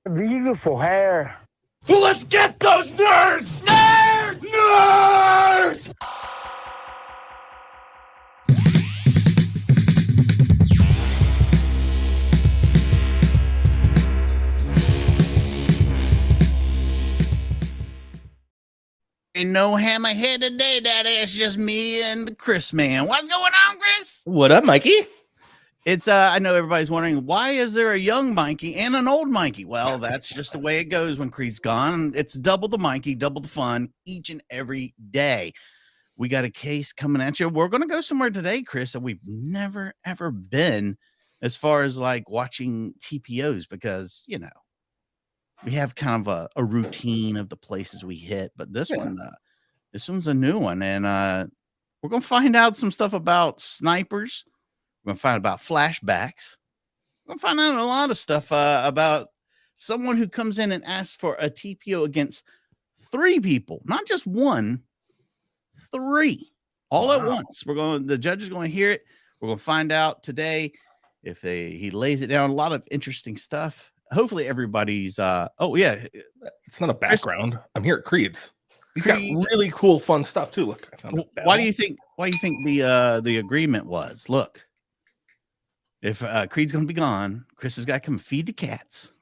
Beautiful hair. Well, let's get those nerds! Nerds! Nerds! Ain't no hammerhead today, Daddy. It's just me and the Chris man. What's going on, Chris? What up, Mikey? It's I know everybody's wondering, why is there a young Mikey and an old Mikey? Well, that's just the way it goes when Creed's gone. It's double the Mikey, double the fun each and every day. We got a case coming at you. We're going to go somewhere today, Chris, that we've never, ever been as far as like watching TPOs because, you know, we have kind of a routine of the places we hit. But this one's a new one. And we're going to find out some stuff about snipers. We're going to find out about flashbacks. We're going to find out a lot of stuff about someone who comes in and asks for a TPO against 3 people, not just 1, 3, all at once. The judge is going to hear it. We're going to find out today if he lays it down. A lot of interesting stuff. Hopefully everybody's it's not a background. I'm here at Creed's. He's got really cool, fun stuff too. Look, I found a why do you think the agreement was? Look. If Creed's going to be gone, Chris has got to come feed the cats.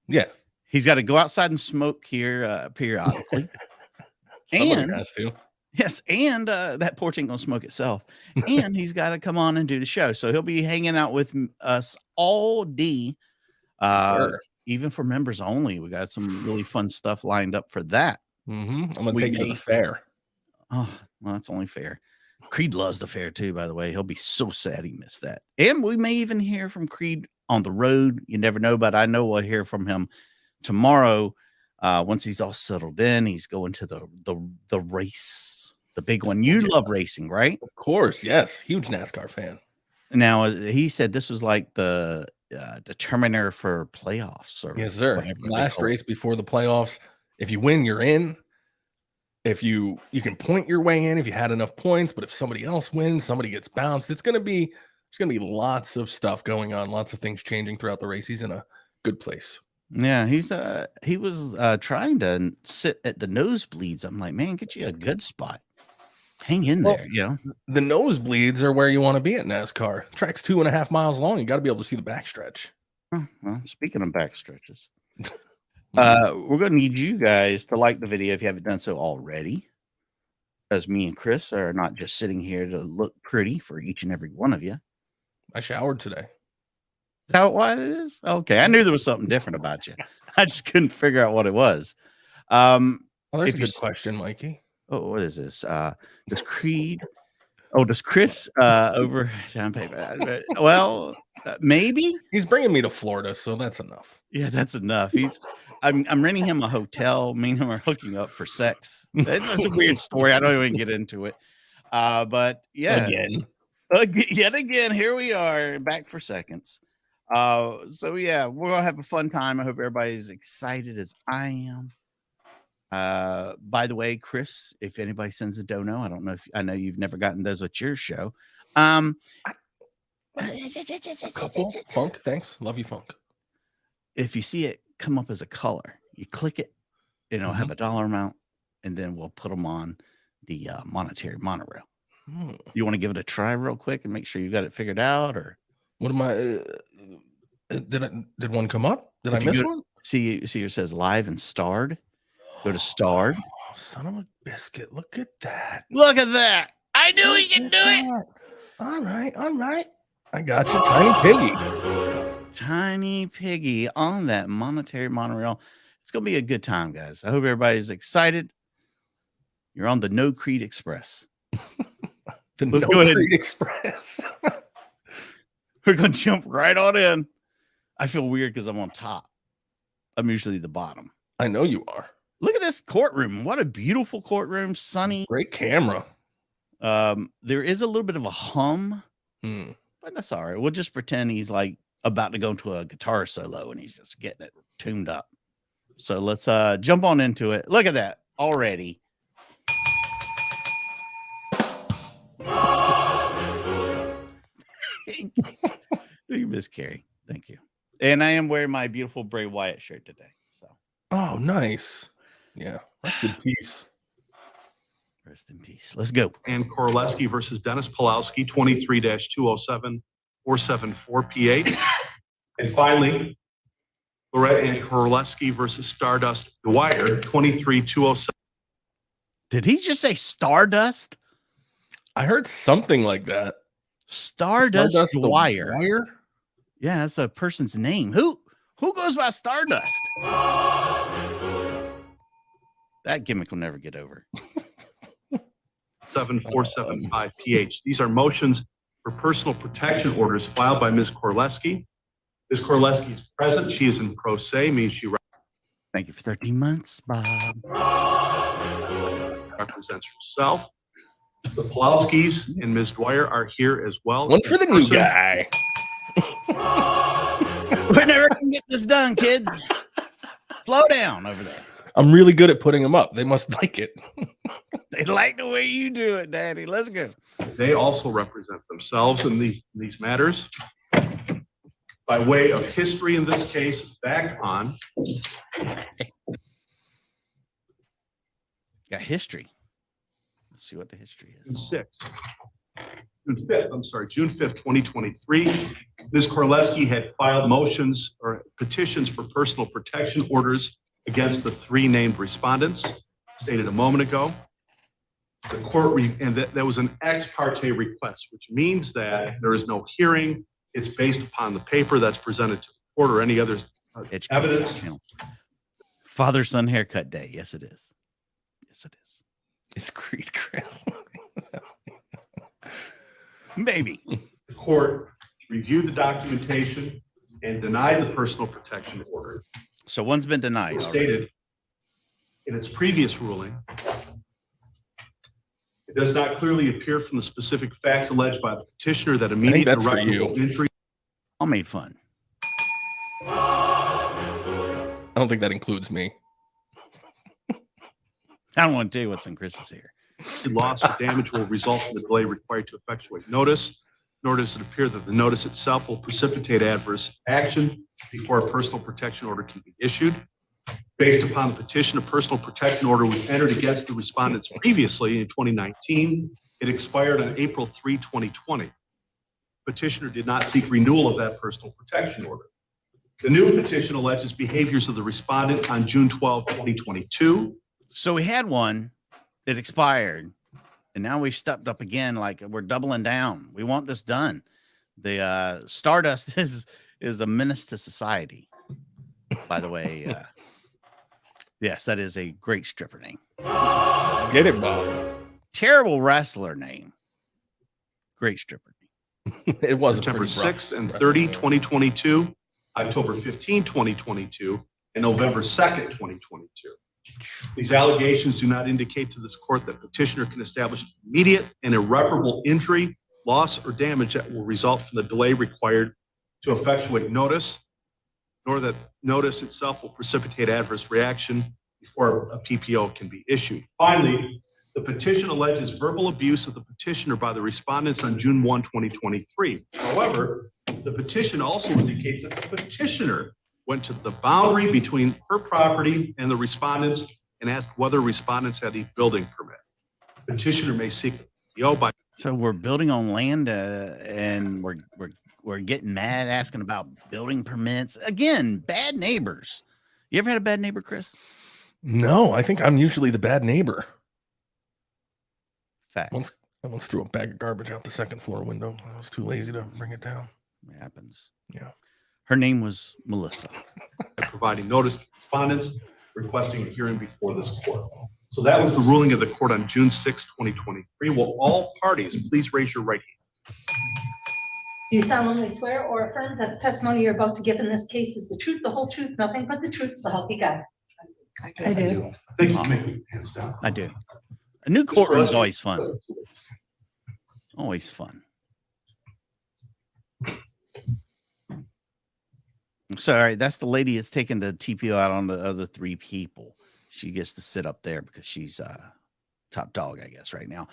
Yeah. He's got to go outside and smoke here periodically. Somebody has to. Yes, and that porch ain't going to smoke itself. And he's got to come on and do the show. So he'll be hanging out with us all day, Sure. even for members only. We got some really fun stuff lined up for that. I'm going to take you to the fair. Oh, well, that's only fair. Creed loves the fair too, by the way. He'll be so sad he missed that. And we may even hear from Creed on the road. You never know, but I know we'll hear from him tomorrow. Once he's all settled in, he's going to the race, the big one. You love racing, right? Of course, yes. Huge NASCAR fan. Now, he said this was like the determiner for playoffs. Or yes, sir. Last race before the playoffs. If you win, you're in. If you can point your way in if you had enough points, but if somebody else wins, somebody gets bounced. There's gonna be lots of stuff going on, lots of things changing throughout the race. He's in a good place. Yeah, he was trying to sit at the nosebleeds. I'm like, man, get you a good spot. Hang in there, you know. The nosebleeds are where you want to be at NASCAR. Track's 2.5 miles long. You got to be able to see the backstretch. Well, speaking of backstretches. We're going to need you guys to like the video if you haven't done so already, as me and Chris are not just sitting here to look pretty for each and every one of you. I showered today. Is that what it is? Okay, I knew there was something different about you. I just couldn't figure out what it was. Well, there's a good question, Mikey. Oh, what is this? Does Creed? Oh, does Chris over down paper? Well, maybe he's bringing me to Florida, so that's enough. Yeah, that's enough. I'm renting him a hotel. Me and him are hooking up for sex. It's a weird story. I don't even get into it. But yeah, yet again, here we are back for seconds. So yeah, we're gonna have a fun time. I hope everybody's excited as I am. By the way, Chris, if anybody sends a dono, I don't know if I know you've never gotten those at your show. Funk, thanks. Love you, Funk. If you see it come up as a color, you click it, and it'll have a dollar amount, and then we'll put them on the monetary monorail. You want to give it a try real quick and make sure you got it figured out, or what am I? Did one come up? Did I miss one? See, it says live and starred. Go to starred. Oh, son of a biscuit! Look at that! Look at that! I knew he could do it. All right. I got you, Tiny Piggy. Tiny Piggy on that monetary monorail. It's gonna be a good time, guys. I hope everybody's excited. You're on the No Creed Express. Let's go ahead. Creed Express. We're gonna jump right on in. I feel weird because I'm on top. I'm usually the bottom. I know you are. Look at this courtroom. What a beautiful courtroom. Sunny. Great camera. There is a little bit of a hum, but that's all right. We'll just pretend he's like about to go into a guitar solo and he's just getting it tuned up. So let's jump on into it. Look at that already. You Miss Carrie. Thank you. And I am wearing my beautiful Bray Wyatt shirt today. So, Oh, nice. Yeah. Rest in peace. rest in peace. Let's go. And Korleski versus Dennis Pulowski, 23-207 474 P8. And finally, Lorette and Korleski versus Stardust Dwyer, 23-207. Did he just say Stardust? I heard something like that. Stardust Dwyer. Dwyer? Yeah, that's a person's name. Who goes by Stardust? That gimmick will never get over. 7475 PH. These are motions for personal protection orders filed by Ms. Korleski. Ms. Korleski is present. She is in pro se, means she Thank you for 13 months, Bob. represents herself. The Pulowskis and Ms. Dwyer are here as well. One for the new guy. We're never gonna get this done, kids. Slow down over there. I'm really good at putting them up. They must like it. They like the way you do it, Daddy. Let's go. They also represent themselves in these matters. By way of history, in this case, back on Got history. Let's see what the history is. June 5th, 2023, Ms. Korleski had filed motions or petitions for personal protection orders against the three named respondents, stated a moment ago. The court, and that was an ex parte request, which means that there is no hearing. It's based upon the paper that's presented to the court or any other evidence. Father-son haircut day. Yes, it is. Yes, it is. It's Creed, Chris. Maybe. The court reviewed the documentation and denied the personal protection order. So one's been denied. It stated in its previous ruling, it does not clearly appear from the specific facts alleged by the petitioner that immediate irreparable injury. All made fun. I don't think that includes me. I don't want to tell you what's in Chris's hair. Loss or damage will result from the delay required to effectuate notice, nor does it appear that the notice itself will precipitate adverse action before a personal protection order can be issued. Based upon the petition, a personal protection order was entered against the respondents previously in 2019. It expired on April 3, 2020. Petitioner did not seek renewal of that personal protection order. The new petition alleges behaviors of the respondent on June 12, 2022. So we had one that expired, and now we've stepped up again. Like, we're doubling down. We want this done. The Stardust is a menace to society. By the way, yes, that is a great stripper name. Get it, Bob. Terrible wrestler name. Great stripper name. It was September 6th and 30, 2022, October 15, 2022, and November 2nd, 2022. These allegations do not indicate to this court that petitioner can establish immediate and irreparable injury, loss, or damage that will result from the delay required to effectuate notice, nor that notice itself will precipitate adverse reaction before a PPO can be issued. Finally, the petition alleges verbal abuse of the petitioner by the respondents on June 1, 2023. However, the petition also indicates that the petitioner went to the boundary between her property and the respondents and asked whether respondents had a building permit. Petitioner may seek a PPO by. So we're building on land, and we're getting mad asking about building permits. Again, bad neighbors. You ever had a bad neighbor, Chris? No, I think I'm usually the bad neighbor. Facts. I once threw a bag of garbage out the second floor window. I was too lazy to bring it down. It happens. Yeah. Her name was Melissa. Providing notice to respondents requesting a hearing before this court. So that was the ruling of the court on June 6, 2023. Will all parties please raise your right hand? Do you solemnly swear or affirm that the testimony you're about to give in this case is the truth, the whole truth, nothing but the truth, so help you God? I do. Thank you. Make your hands down. I do. A new courtroom's always fun. Always fun. Sorry, that's the lady that's taking the TPO out on the other three people. She gets to sit up there because she's top dog, I guess, right now.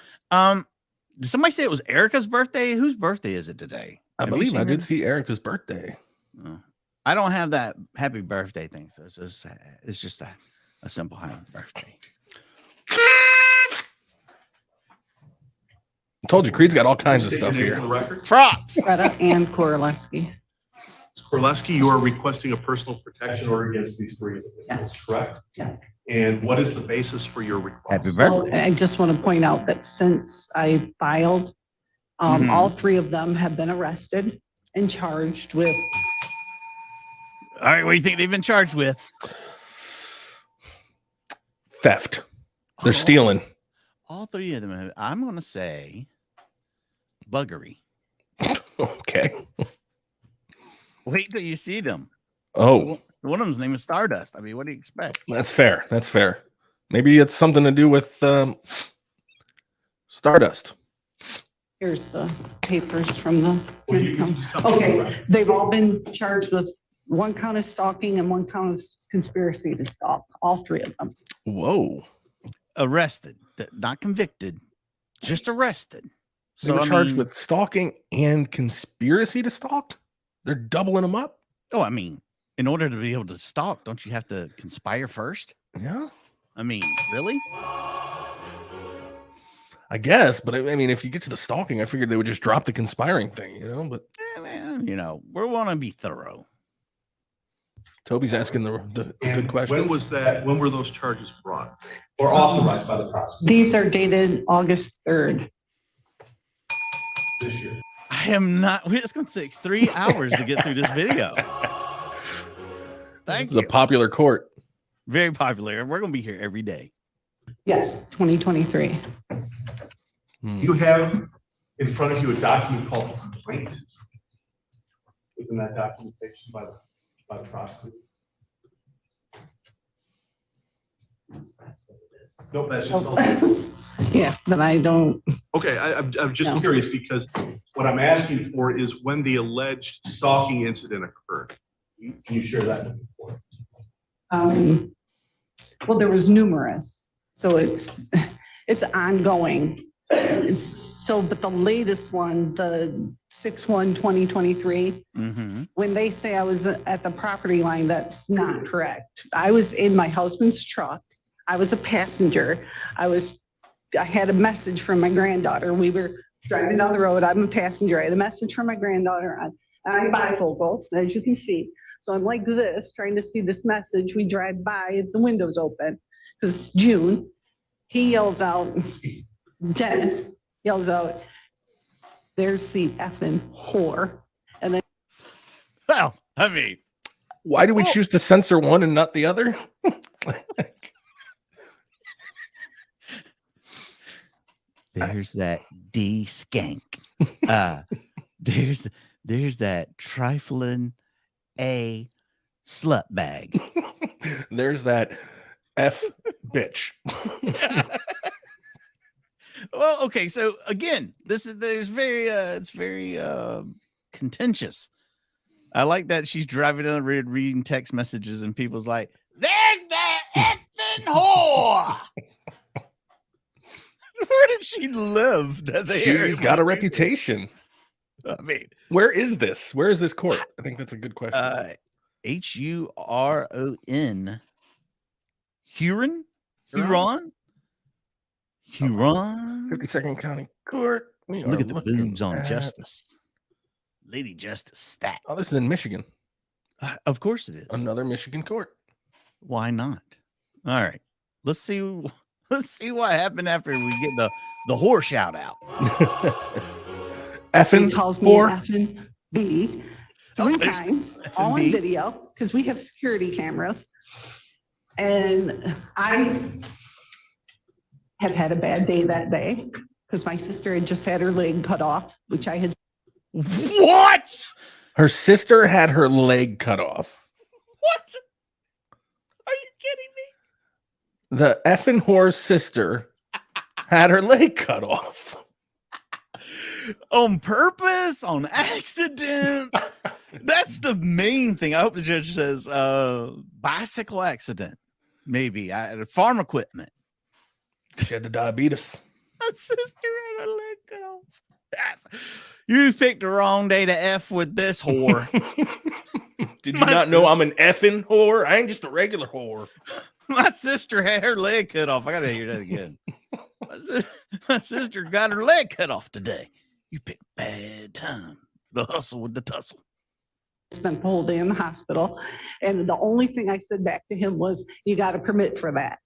Did somebody say it was Erica's birthday? Whose birthday is it today? I believe I did see Erica's birthday. Oh. I don't have that happy birthday thing, so it's just a simple happy birthday. I told you, Creed's got all kinds of State your stuff name here. for the record. Props. Greta Ann Korleski. Ms. Korleski, you are requesting a personal protection order against these three individuals, correct? Yes. And what is the basis for your request? Happy Well, birthday. I just want to point out that since I filed, Mhm. all three of them have been arrested and charged with All right, what do you think they've been charged with? Theft. They're stealing. All three of them. I'm going to say buggery. Okay. Wait till you see them. Oh, One of them's name is Stardust. I mean, what do you expect? that's fair. That's fair. Maybe it's something to do with Stardust. Here's the papers from the. Well, you can just come to the Okay, record. they've all been charged with one count of stalking and one count of conspiracy to stalk, all three of them. Whoa. Arrested, not convicted, just arrested. They were I charged mean- with stalking and conspiracy to stalk? They're doubling them up? Oh, I mean, in order to be able to stalk, don't you have to conspire first? Yeah. I mean, really? I guess, but I mean, if you get to the stalking, I figured they would just drop the conspiring thing, you know? But Man, we want to be thorough. Toby's asking the And good questions. when was that? When were those charges brought or authorized by the prosecutor These are dated August 3rd. this year? I am not. It's going to take 3 hours to get through this video. Thank This is you. a popular court. Very popular. We're going to be here every day. Yes, 2023. You have in front of you a document called a complaint. Isn't that documentation by the prosecutor? Nope, that's just. Yeah, but I don't, Okay, I'm just No. curious because what I'm asking for is when the alleged stalking incident occurred. Can you share that with the board? well, there was numerous, so it's ongoing. But the latest one, the 6/1/2023, Mm-hmm. when they say I was at the property line, that's not correct. I was in my husband's truck. I was a passenger. I had a message from my granddaughter. We were driving down the road. I'm a passenger. I had a message from my granddaughter and I bifocals, as you can see. So I'm like this, trying to see this message. We drive by, the window's open because it's June. He yells out, Dennis yells out, "There's the effing whore." And then Well, I mean, Why do we choose to censor one and not the other? there's that D skank. There's that trifling A slut bag. There's that F bitch. Well, okay, so again, it's very contentious. I like that she's driving down the road reading text messages and people's like, "There's that effing whore." Where did she live? That they She's got a reputation. I mean, Where is this? Where is this court? I think that's a good question. Huron. Huron? Huron? Huron? 52nd County Court. We Look are at the looking boobs on at- Justice. Lady Justice stat. Oh, this is in Michigan. Of course it is. Another Michigan court. Why not? All right. Let's see what happened after we get the whore shout out. Effing he calls me whore. an effing B Oh, 3 there's times, effing all B. in video, because we have security cameras. And I had had a bad day that day because my sister had just had her leg cut off, which I had. What? Her sister had her leg cut off. What? Are you kidding me? The effing whore's sister had her leg cut off. On purpose? On accident? That's the main thing. I hope the judge says bicycle accident. Maybe. Farm equipment. She had the diabetes. My sister had a leg cut off. You picked the wrong day to F with this whore. Did you not know I'm an effing whore? I ain't just a regular whore. My sister had her leg cut off. I gotta hear that again. My sister got her leg cut off today. You picked a bad time. The hustle with the tussle. Spent the whole day in the hospital. And the only thing I said back to him was, you got a permit for that.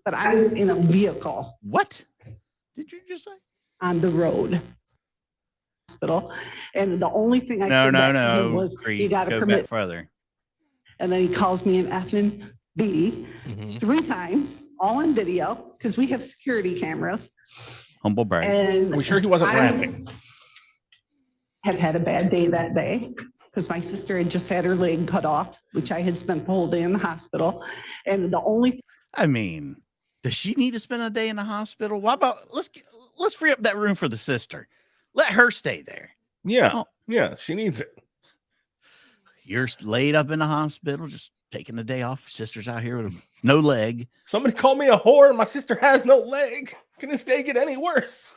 But I was in a vehicle What did you just say? on the road. Hospital. And the only thing I No, said no, back to him no. was, Creed, you got a go permit. back further. And then he calls me an effing B Mhm. 3 times, all on video, because we have security cameras. Humble brag. And Are we sure he wasn't I rapping? had a bad day that day because my sister had just had her leg cut off, which I had spent the whole day in the hospital. And the only I mean, does she need to spend a day in the hospital? Why about let's free up that room for the sister. Let her stay there. Yeah. Oh. Yeah, she needs it. You're laid up in the hospital, just taking the day off. Sister's out here with no leg. Somebody called me a whore and my sister has no leg. Can this day get any worse?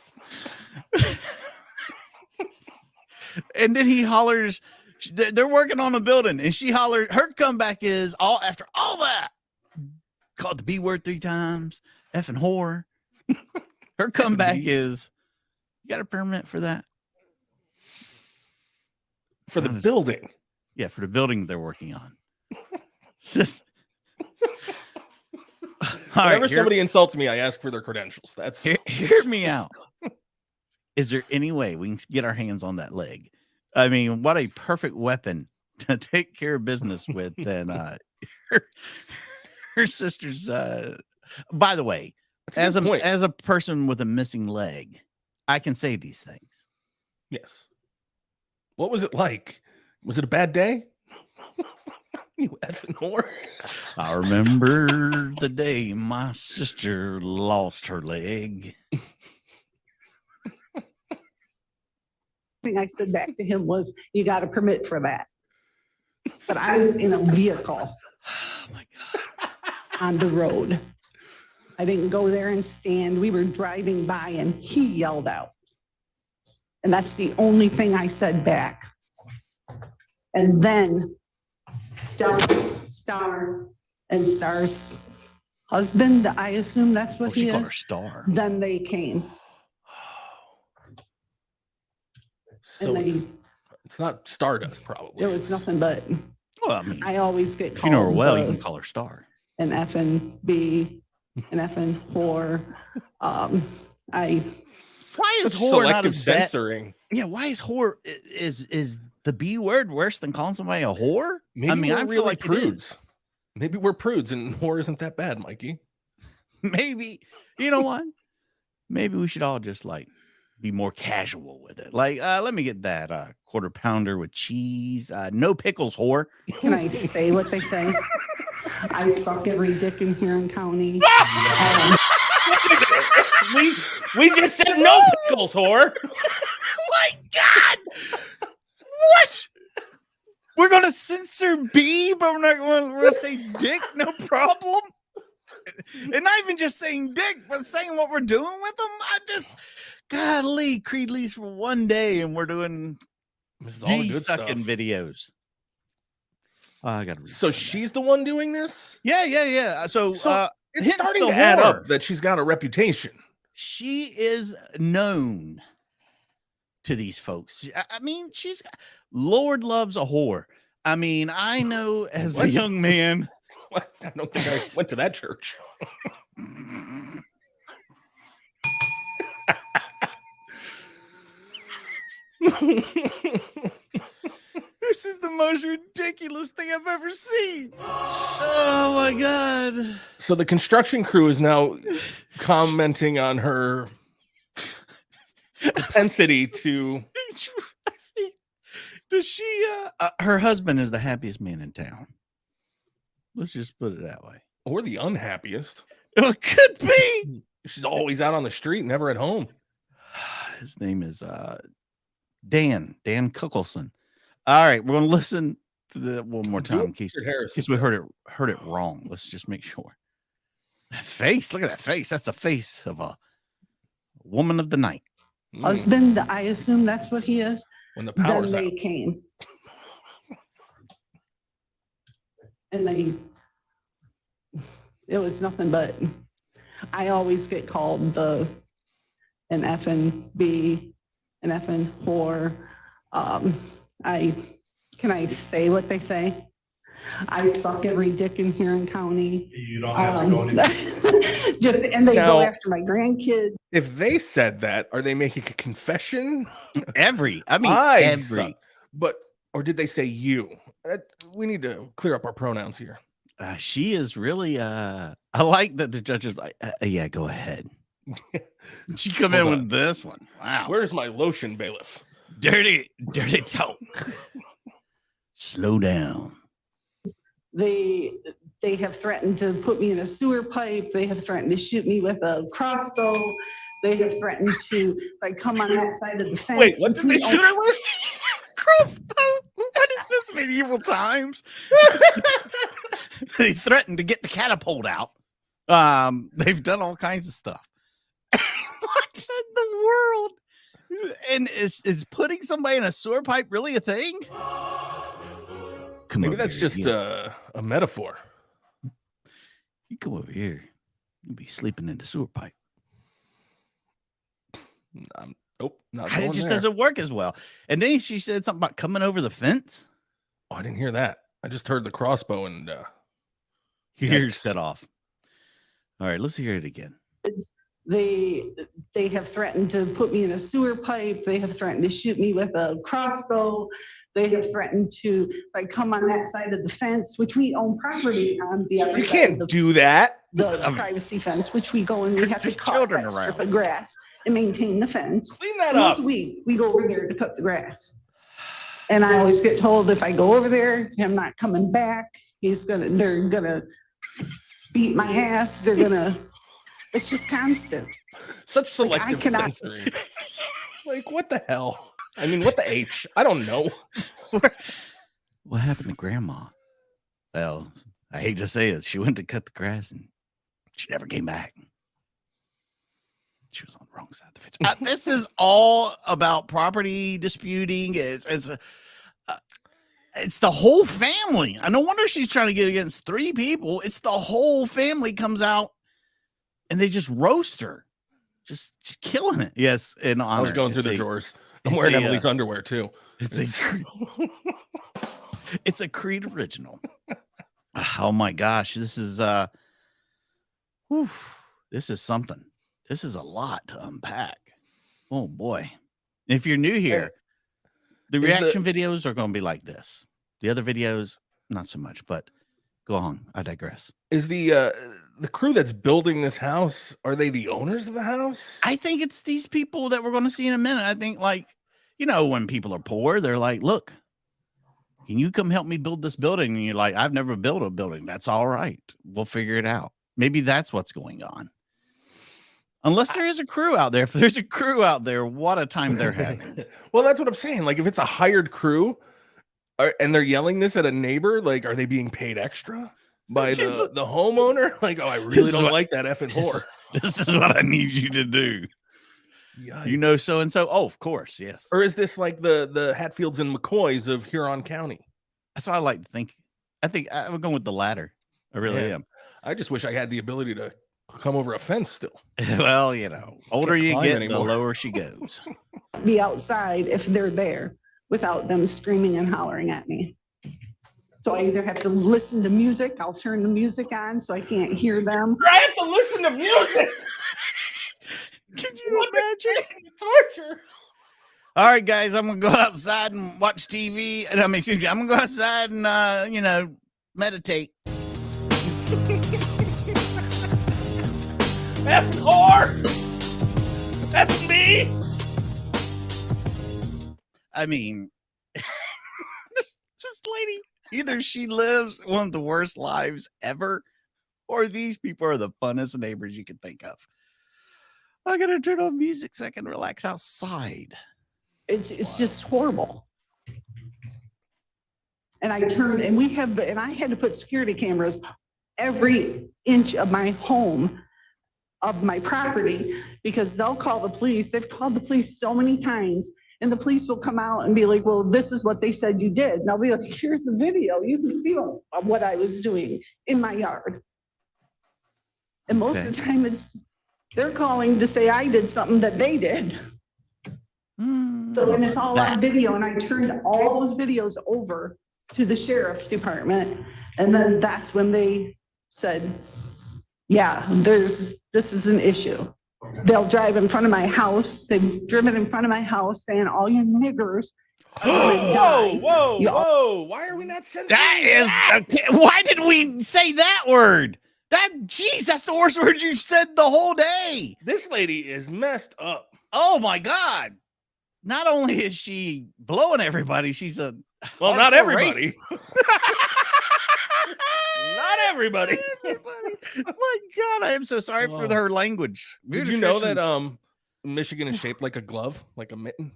And then he hollers, they're working on a building, and she hollered, her comeback is after all that. Called the B word 3 times, effing whore. Her comeback is, you got a permit for that? For the Honest- building. Yeah, for the building they're working on. Just all Whenever right, somebody insults me, I ask for their credentials. That's hear me out. Is there any way we can get our hands on that leg? I mean, what a perfect weapon to take care of business with than her sister's. By the way, That's a good point. as a person with a missing leg, I can say these things. Yes. What was it like? Was it a bad day? You effing whore. I remember the day my sister lost her leg. thing I said back to him was, you got a permit for that. But I was in a vehicle Oh my God. on the road. I didn't go there and stand. We were driving by and he yelled out. And that's the only thing I said back. And then Star and Star's husband, I assume that's what She he called her is. Star. Then they came. So And it's not Stardust, probably. It was nothing but, Well, I mean, I always get if you know her called well, you can call her Star. an effing B, an effing whore. Why is Such whore not selective as bad? censoring. Yeah, why is whore is the B word worse than calling somebody a whore? Maybe I mean, we're I feel really like it is. prudes. Maybe we're prudes and whore isn't that bad, Mikey. Maybe, you know what? Maybe we should all just like be more casual with it. Like, let me get that quarter pounder with cheese. No pickles, whore. Can I say what they say? I suck every dick in Huron County. We just said no pickles, whore. My God. What? We're going to censor B, but we're going to say dick, no problem? And not even just saying dick, but saying what we're doing with them? Golly, Creed leaves for one day, and we're doing This is all the D good sucking stuff. videos. I got to. So she's the one doing this? Yeah. So It's hence starting the to add up whore. that she's got a reputation. She is known to these folks. I mean, Lord loves a whore. I mean, I know as a What? young man. What? I don't think I went to that church. This is the most ridiculous thing I've ever seen. Oh my God. So the construction crew is now commenting on her propensity to. Does she, her husband is the happiest man in town. Let's just put it that way. Or the unhappiest. It could be. She's always out on the street, never at home. His name is Dan Kuckelson. All right, we're gonna listen to that one more time in case we heard it wrong. Let's just make sure. That face, look at that face. That's the face of a woman of the night. Husband, I assume that's what he is. When the Then power's out. they came. and it was nothing but, I always get called an effing B, an effing whore. Can I say what they say? I suck every dick in Huron County. You don't have to go into. And they Now- go after my grandkids. If they said that, are they making a confession? Every. But or did they say you? We need to clear up our pronouns here. She is really. I like that the judge is like, yeah, go ahead. She come in Hold on. with this one. Wow. Where's my lotion, bailiff? Dirty talk. Slow down. They have threatened to put me in a sewer pipe. They have threatened to shoot me with a crossbow. They have threatened to, if I come on that side of the fence. Wait, what did they shoot her with? Crossbow. What is this, medieval times? They threatened to get the catapult out. They've done all kinds of stuff. What in the world? And is putting somebody in a sewer pipe really a thing? Come Maybe over that's here, just you. a metaphor. You come over here. You'll be sleeping in the sewer pipe. Nope, not It going just there. doesn't work as well. And then she said something about coming over the fence. Oh, I didn't hear that. I just heard the crossbow and Ears Yikes. set off. All right, let's hear it again. They have threatened to put me in a sewer pipe. They have threatened to shoot me with a crossbow. They have threatened to, if I come on that side of the fence, which we own property on the other you side can't of do that. the privacy fence, which we go and we have to There's cut children that strip around. of grass and maintain the fence. Clean that Once up. a week, we go over there to cut the grass. And I always get told if I go over there, I'm not coming back. They're gonna beat my ass. It's just constant. Such selective cannot- censoring. Like, what the hell? I mean, what the H? I don't know. What happened to Grandma? Well, I hate to say it. She went to cut the grass and she never came back. She was on the wrong side of the fence. This is all about property disputing. It's the whole family. No wonder she's trying to get against 3 people. It's the whole family comes out and they just roast her. Just killing it. Yes, in honor. I was going through It's the a- drawers. I'm it's wearing a, Emily's underwear too. It's a Creed original. Oh my gosh, this is this is something. This is a lot to unpack. Oh boy. If you're new here, the reaction videos are going to be like this. The other videos, not so much, but go on. I digress. Is the crew that's building this house, are they the owners of the house? I think it's these people that we're going to see in a minute. I think, like, you know, when people are poor, they're like, look, can you come help me build this building? And you're like, I've never built a building. That's all right. We'll figure it out. Maybe that's what's going on. Unless there is a crew out there. If there's a crew out there, what a time they're having. Well, that's what I'm saying. Like, if it's a hired crew and they're yelling this at a neighbor, like, are they being paid extra by the homeowner? Like, oh, I really don't like that effing whore. This is what I need you to do. Yikes. You know, so and so. Oh, of course, yes. Or is this like the Hatfields and McCoys of Huron County? That's what I like to think. I think I'm going with the latter. I really am. I just wish I had the ability to come over a fence still. Well, you know, older Can't you climb get, anymore. the lower she goes. Be outside if they're there without them screaming and hollering at me. So I either have to listen to music, I'll turn the music on so I can't hear them. I have to listen to music. Can you imagine? Torture. All right, guys, I'm gonna go outside and watch TV. And I'm gonna go outside and you know, meditate. Effing whore. Effing me. I mean, this lady, either she lives one of the worst lives ever, or these people are the funnest neighbors you can think of. I gotta turn on music so I can relax outside. It's just horrible. And I had to put security cameras every inch of my home, of my property, because they'll call the police. They've called the police so many times And the police will come out and be like, well, this is what they said you did. And I'll be like, here's the video. You can see what I was doing in my yard. And most of the time they're calling to say I did something that they did. So when it's all on video, and I turned all those videos over to the sheriff's department, and then that's when they said, yeah, this is an issue. They'll drive in front of my house. They've driven in front of my house saying, all you niggers. Whoa. Why are we not censoring That is, why did we say that word? That's the worst word you've said the whole day. This lady is messed up. Oh my God. Not only is she blowing everybody, she's a Well, not hardcore everybody. racist. Not everybody. Oh my God, I am so sorry for her language. Did you know that Michigan is shaped like a glove, like a mitten?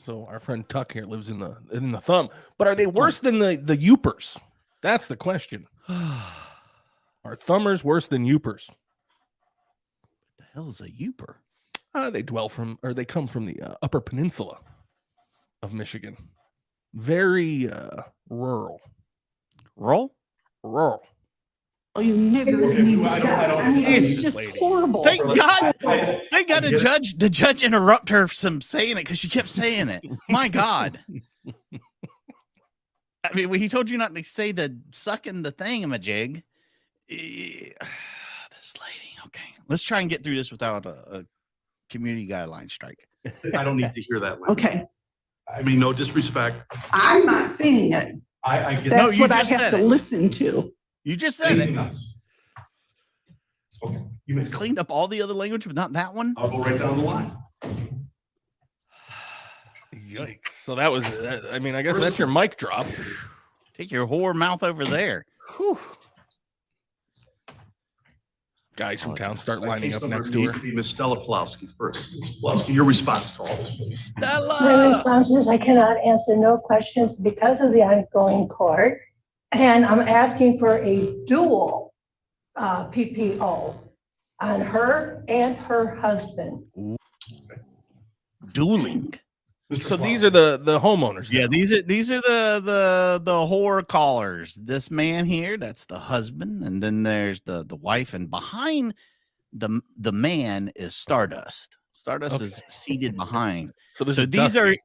So our friend Tuck here lives in the thumb. But are they worse than the Yoopers? That's the question. Are thumbers worse than Yoopers? What the hell is a Yooper? They come from the Upper Peninsula of Michigan. Very rural. Rural? All you niggers need to die. I mean, it's just horrible. Thank God. Thank God the judge interrupt her from saying it because she kept saying it. My God. I mean, when he told you not to say the sucking the thingamajig. This lady. Okay. Let's try and get through this without a community guideline strike. I don't need to hear that. Okay. I mean, no disrespect. I'm not saying it. I get That's you what I just have said to it. listen to. You just said anything it. else. Okay, you missed it. Cleaned up all the other language, but not that one. I'll go right down the line. Yikes. So that was, I mean, I guess that's your mic drop. Take your whore mouth over there. Whew. Guys from town start lining up next to her. Miss Stella Pulowski first. Ms. Pulowski, your response to all this, please. My Stella. response is I cannot answer no questions because of the ongoing court. And I'm asking for a dual PPO on her and her husband. Dueling. So these are the homeowners. Yeah, now. these are the whore callers. This man here, that's the husband, and then there's the wife, and behind the man is Stardust. Stardust is seated behind. So this So is these are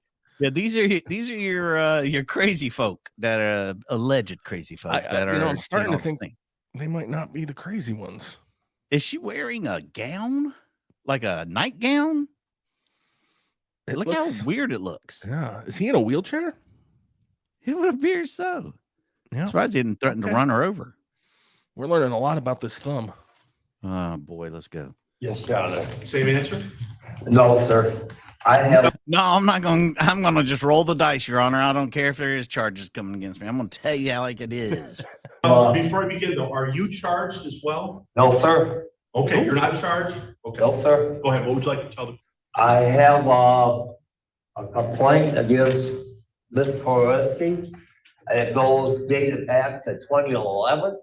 Dusty. these are your crazy folk that are alleged crazy folk that are. I'm starting to doing think they might not be the crazy ones. Is she wearing a gown, like a nightgown? Look how weird it looks. Yeah. Is he in a wheelchair? It would appear so. Yeah. Surprised he didn't threaten to run her over. We're learning a lot about this thumb. Oh boy, let's go. Yes, Your Honor. Same answer? No, sir. I have, No, I'm not going. I'm going to just roll the dice, Your Honor. I don't care if there is charges coming against me. I'm going to tell you how like it is. Before I begin though, are you charged as well? no, sir. Okay, you're not charged? Okay, No, sir. go ahead. What would you like to tell them? I have a complaint against Ms. Koreski. It goes dated back to 2011.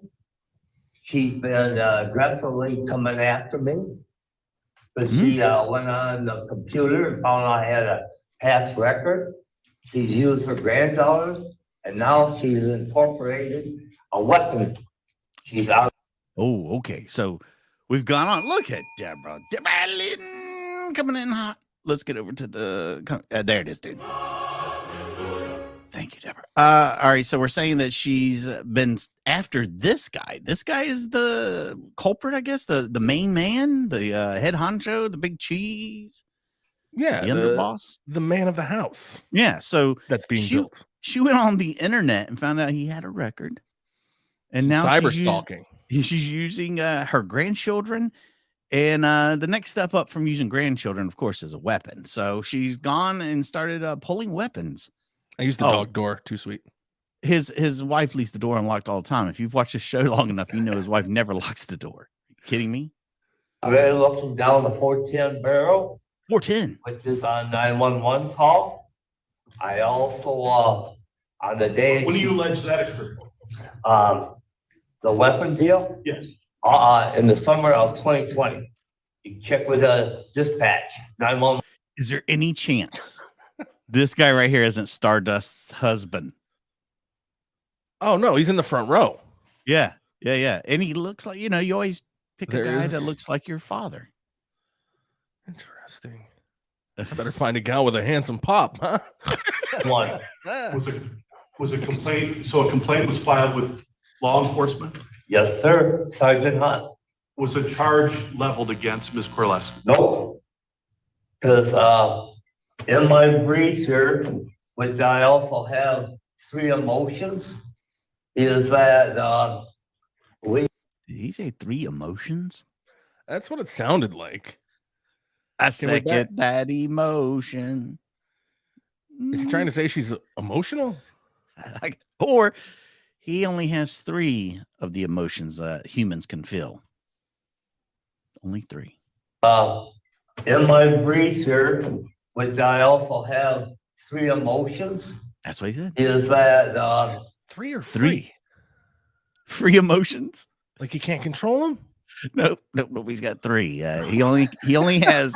She's been aggressively coming after me. But she went on the computer and found I had a past record. She's used her granddaughters, and now she's incorporated a weapon. She's out. Oh, okay. So we've gone on. Look at Deborah. Deborah Lynn coming in hot. Let's get over to the. There it is, dude. Thank you, Deborah. All right. So we're saying that she's been after this guy. This guy is the culprit, I guess. The main man, the head honcho, the big cheese. Yeah. The underboss. The man of the house Yeah. So that's being she, built. she went on the internet and found out he had a record. And Some now cyber she's stalking. she's using her grandchildren. And the next step up from using grandchildren, of course, is a weapon. So she's gone and started pulling weapons. I used the dog door. Too sweet. His wife leaves the door unlocked all the time. If you've watched this show long enough, you know his wife never locks the door. Are you kidding me? We're looking down the 410 barrel, 410. which is on 911 call. I also, on the day. When do you allege that occurred? The weapon deal? Yes. In the summer of 2020. You check with the dispatch, 911. Is there any chance this guy right here isn't Stardust's husband? Oh no, he's in the front row. Yeah. And he looks like, you always pick a guy that There's- looks like your father. Interesting. I better find a gal with a handsome pop, huh? One. Was a complaint, so a complaint was filed with law enforcement? Yes, sir, Sergeant Hunt. Was a charge leveled against Ms. Corleski? Nope. Because in my brief here, which I also have 3 emotions, is that Did he say 3 emotions? That's what it sounded like. I Can we second that emotion. Is he trying to say she's emotional? Or he only has 3 of the emotions that humans can feel. Only 3. in my brief here, which I also have 3 emotions, That's what he said. is that 3 or 3? free? Free emotions? Like you can't control them? Nope. He's got 3. He only has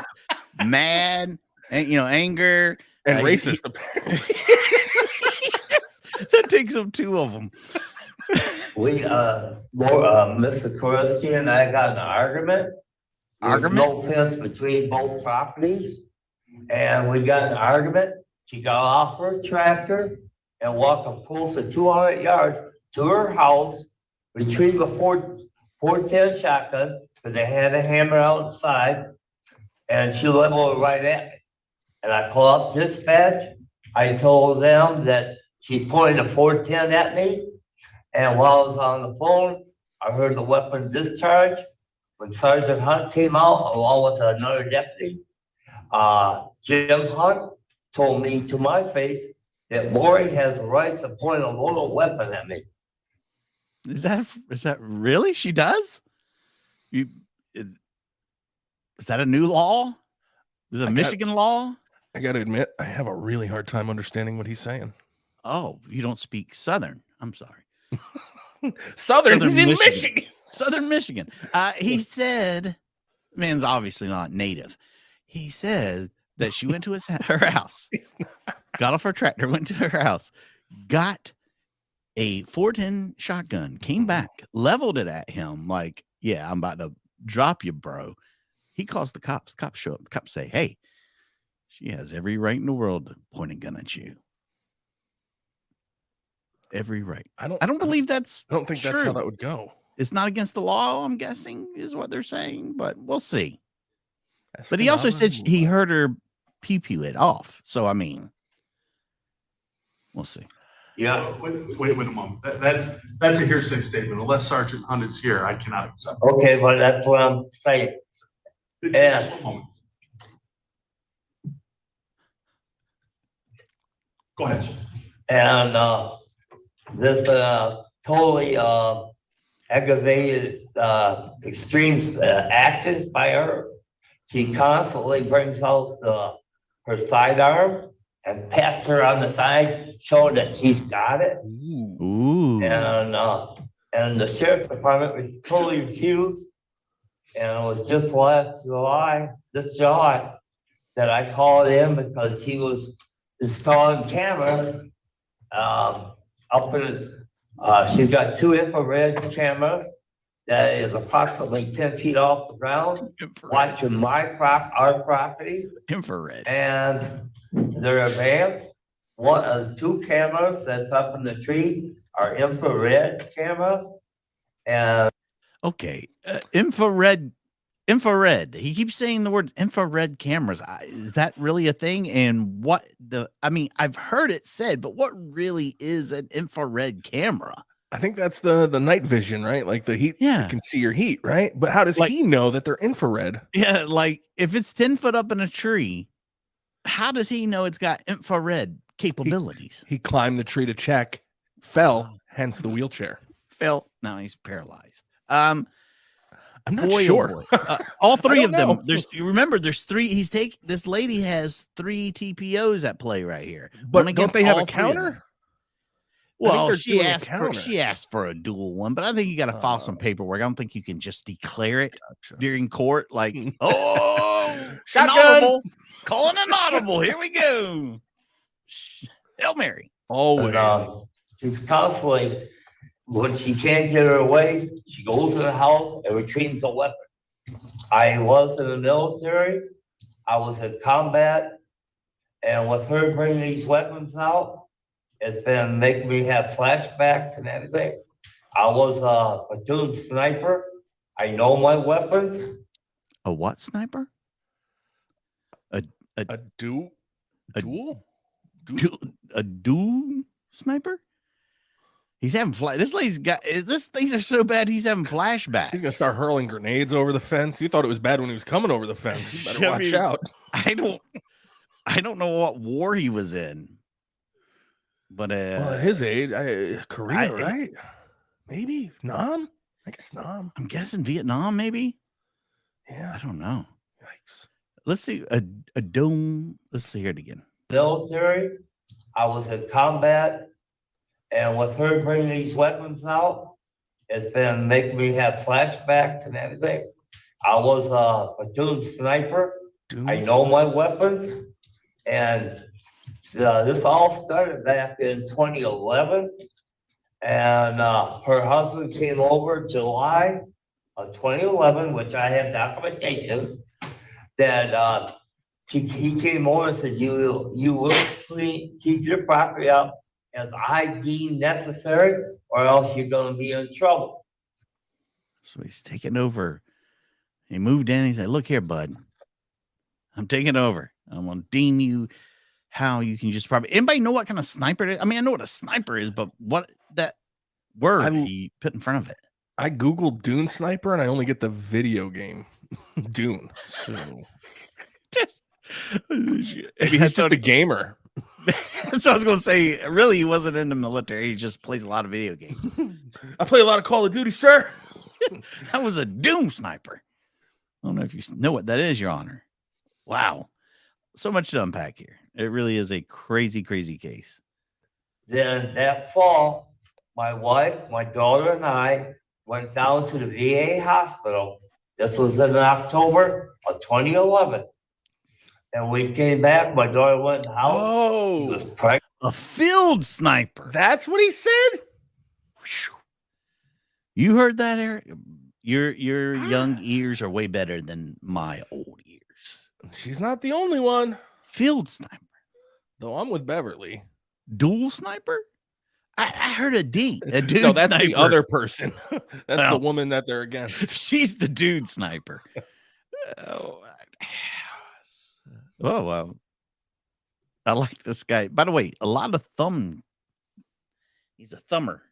mad and And anger racist, apparently. that takes him 2 of them. Mr. Koreski and I got in an argument. There's no fence between both properties. And we got in an argument. She got off her tractor and walked a close to 200 yards to her house, retrieved a 410 shotgun, because they had a hammer outside, and she leveled it right at me. And I called up dispatch. I told them that she's pointing a 410 at me. And while I was on the phone, I heard the weapon discharge. When Sergeant Hunt came out, along with another deputy, Jim Hunt told me to my face that Lori has the right to point a loaded weapon at me. Is that really? She does? Is that a new law? Is it a Michigan law? I got to admit, I have a really hard time understanding what he's saying. Oh, you don't speak Southern. I'm sorry. Southern he's in Michigan. Southern Michigan. He said, man's obviously not native. He said that she went to her house, got off her tractor, went to her house, got a 410 shotgun, came back, leveled it at him like, yeah, I'm about to drop you, bro. He calls the cops. Cops show up. Cops say, hey, she has every right in the world to point a gun at you. Every right. I don't believe that's I don't think true. that's how that would go. It's not against the law, I'm guessing, is what they're saying, but we'll see. But he also said he heard her pew it off. So, I mean, we'll see. Yeah. Wait a moment. That's a hearsay statement. Unless Sergeant Hunt is here, I cannot accept it. Okay, but that's what I'm saying. Just one moment. Go ahead, sir. And this totally aggravated extreme actions by her. She constantly brings out her sidearm and pats her on the side, showing that she's got it. Ooh. And the sheriff's department was totally refused. And it was just this July, that I called in because she was installing cameras up in she's got 2 infrared cameras that is approximately 10 feet off the ground, watching our property. Infrared. And they're advanced. 1 of 2 cameras that's up in the tree are infrared cameras. And Okay. Infrared. He keeps saying the word infrared cameras. Is that really a thing? And I've heard it said, but what really is an infrared camera? I think that's the night vision, right? Like the heat. Yeah. You can see your heat, right? But how does he know that they're infrared? Yeah. Like if it's 10 foot up in a tree, how does he know it's got infrared capabilities? He climbed the tree to check, fell, hence the wheelchair. Fell. Now he's paralyzed. I'm not Boy, sure. oh boy. All 3 of them. know. There's 3. This lady has 3 TPOs at play right here. But don't they have a counter? Well, she asked for a dual one, but I think you got to file some paperwork. I don't think you can just declare it during court. Like, oh, Shotgun. audible. Calling an audible. Here we go. Hail Mary. Always. And, she's constantly, when she can't get her way, she goes to the house and retrieves a weapon. I was in the military. I was in combat. And with her bringing these weapons out, it's been making me have flashbacks and everything. I was a platoon sniper. I know my weapons. A what sniper? A duel? A- Duel? A dual sniper? He's having this lady's got things are so bad he's having flashbacks. He's gonna start hurling grenades over the fence. You thought it was bad when he was coming over the fence. You better watch out. I don't know what war he was in. But Well, at his age, Korea, right? Maybe Nam. I guess Nam. I'm guessing Vietnam, maybe. Yeah. I don't know. Yikes. Let's see a dome. Let's see it again. Military. I was in combat. And with her bringing these weapons out, it's been making me have flashbacks and everything. I was a platoon sniper. I know my weapons. And this all started back in 2011. And her husband came over July of 2011, which I have documentation, that he came over and said, you will keep your property up as I deem necessary, or else you're going to be in trouble. So he's taking over. He moved in. He said, look here, bud. I'm taking over. I'm going to deem you how you can just probably. Anybody know what kind of sniper it is? I mean, I know what a sniper is, but what that word he put in front of it. I Googled Dune Sniper and I only get the video game Dune. So maybe he's just a gamer. So I was going to say, really, he wasn't in the military. He just plays a lot of video games. I play a lot of Call of Duty, sir. That was a Doom sniper. I don't know if you know what that is, Your Honor. Wow. So much to unpack here. It really is a crazy, crazy case. Then that fall, my wife, my daughter, and I went down to the VA hospital. This was in October of 2011. And we came back. My daughter went in the house. Oh, She was pregnant. A field sniper. that's what he said. Whew. You heard that, Eric? Your young ears are way better than my old ears. She's not the only one. Field sniper. Though I'm with Beverly. Dual sniper? I heard a D. A dude No, that's sniper. the other person. That's Oh. the woman that they're against. She's the dude sniper. Oh, wow. I like this guy. By the way, a lot of thumb. He's a thumber.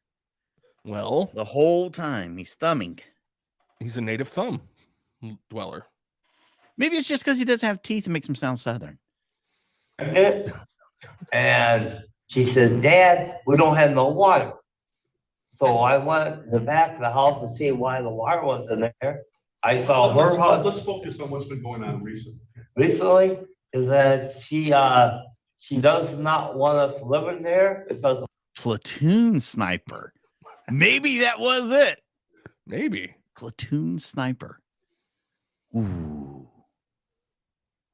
Well, The whole time he's thumbing. he's a native thumb dweller. Maybe it's just because he doesn't have teeth and makes him sound southern. And she says, Dad, we don't have no water. So I went to the back of the house to see why the water wasn't there. I saw her husband Let's focus on what's been going on recently. recently, is that she does not want us living there because of Platoon sniper. Maybe that was it. Maybe. Platoon sniper. Ooh.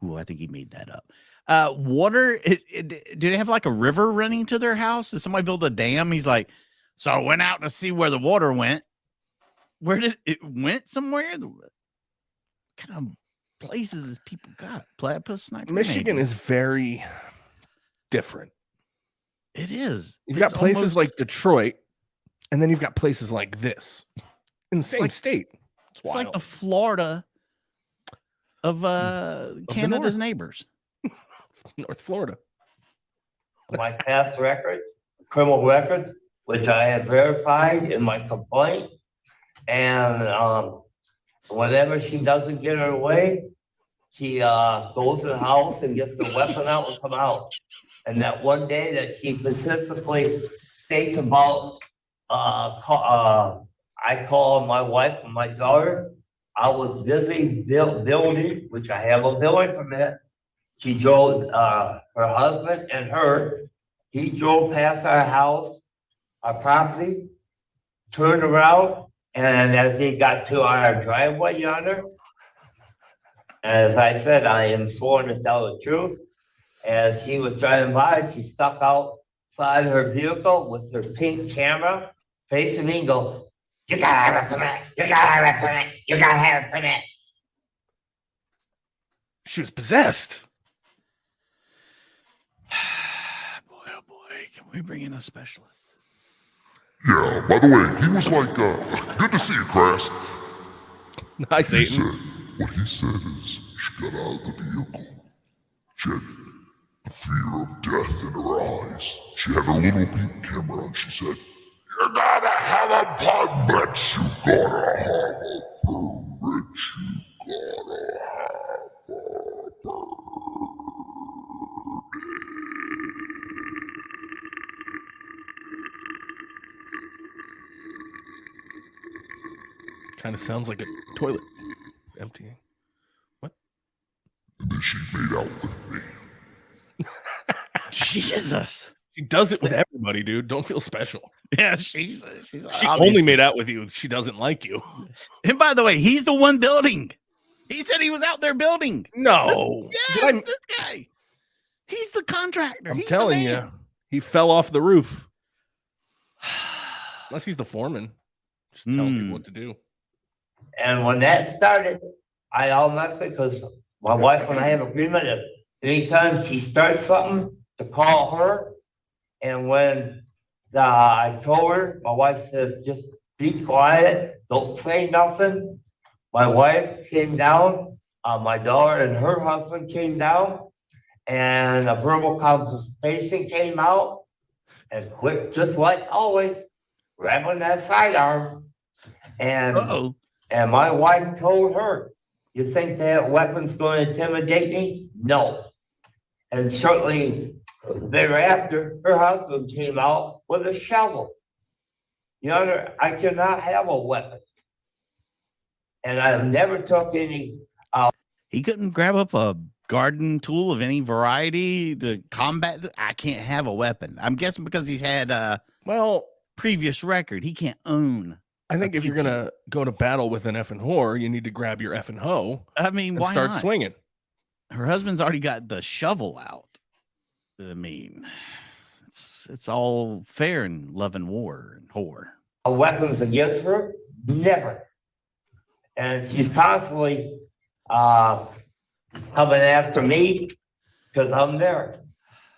Ooh, I think he made that up. Water. Do they have like a river running to their house? Did somebody build a dam? He's like, so I went out to see where the water went. Where did it went somewhere? What kind of places has people got? Platypus sniper. Michigan maybe. is very different. It is. You've got It's places almost- like Detroit, and then you've got places like this in the same like- state. It's like the Florida of Canada's North. neighbors. North Florida. my past record, criminal record, which I have verified in my complaint. And whenever she doesn't get her way, she goes to the house and gets the weapon out and come out. And that one day that she specifically states about, I call my wife and my daughter. I was busy building, which I have a building permit. She drove, her husband and her, he drove past our house, our property, turned around, and as he got to our driveway yonder, As I said, I am sworn to tell the truth. As she was driving by, she stuck outside her vehicle with her pink camera facing me and go, "You gotta have a permit, you gotta have a permit, you gotta have a permit." She was possessed. Boy, oh boy, can we bring in a specialist? Yeah, by the way, he was like, good to see you, Crass. Hi, He Satan. said, what he said is, she got out of the vehicle. She had the fear of death in her eyes. She had her little pink camera and she said, "You gotta have a permit, you gotta have a permit, you gotta have a permit." Kind of sounds like a toilet emptying. And then she made out with me. Jesus. She does it with everybody, dude. Don't feel special. Yeah, she's She obviously- only made out with you. She doesn't like you. And by the way, he's the one building. He said he was out there building. No. Yes, this guy. He's the contractor. I'm He's telling the you, man. he fell off the roof. Unless he's the foreman. Just telling people what to do. And when that started, I automatically, because my wife and I have agreement that anytime she starts something, to call her. And when I told her, my wife says, "Just be quiet, don't say nothing." My wife came down, my daughter and her husband came down, and a verbal conversation came out. And quick, just like always, grabbing that sidearm. And Uh-oh. and my wife told her, "You think that weapon's going to intimidate me?" No. And shortly thereafter, her husband came out with a shovel. You know, I cannot have a weapon. And I've never took any. He couldn't grab up a garden tool of any variety to combat. I can't have a weapon. I'm guessing because he's had a Well, previous record. He can't own. I think a if you're PP. gonna go to battle with an effing whore, you need to grab your effing hoe I mean, and why start not? swinging. Her husband's already got the shovel out. I mean, it's all fair in love and war and whore. Weapons against her? Never. And she's constantly coming after me because I'm there.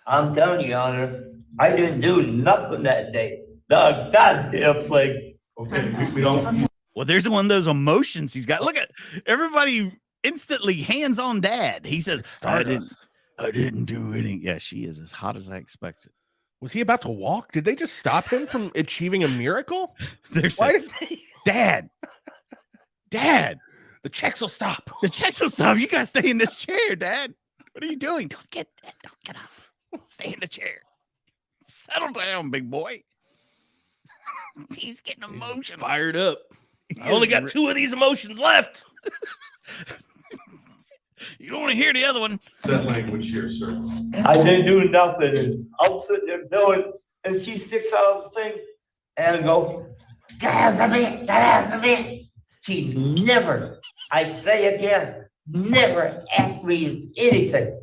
I'm telling you, Honor, I didn't do nothing that day. The goddamn thing. Okay, we don't. Well, there's one of those emotions he's got. Look at everybody instantly hands on dad. He says, I didn't do anything. Yeah, she is as hot as I expected. Was he about to walk? Did they just stop him from achieving a miracle? They're Why saying, did they? Dad, The checks will stop. the checks will stop. You guys stay in this chair, Dad. What are you doing? Don't get up. Stay in the chair. Settle down, big boy. He's getting emotional. Fired up. He I only is got 2 of these emotions left. You don't want to hear the other one. That language here, sir. I didn't do nothing. And I'm sitting there doing, and she sticks out the thing and go, "Get after me, get after me." She never, I say again, never asked me anything.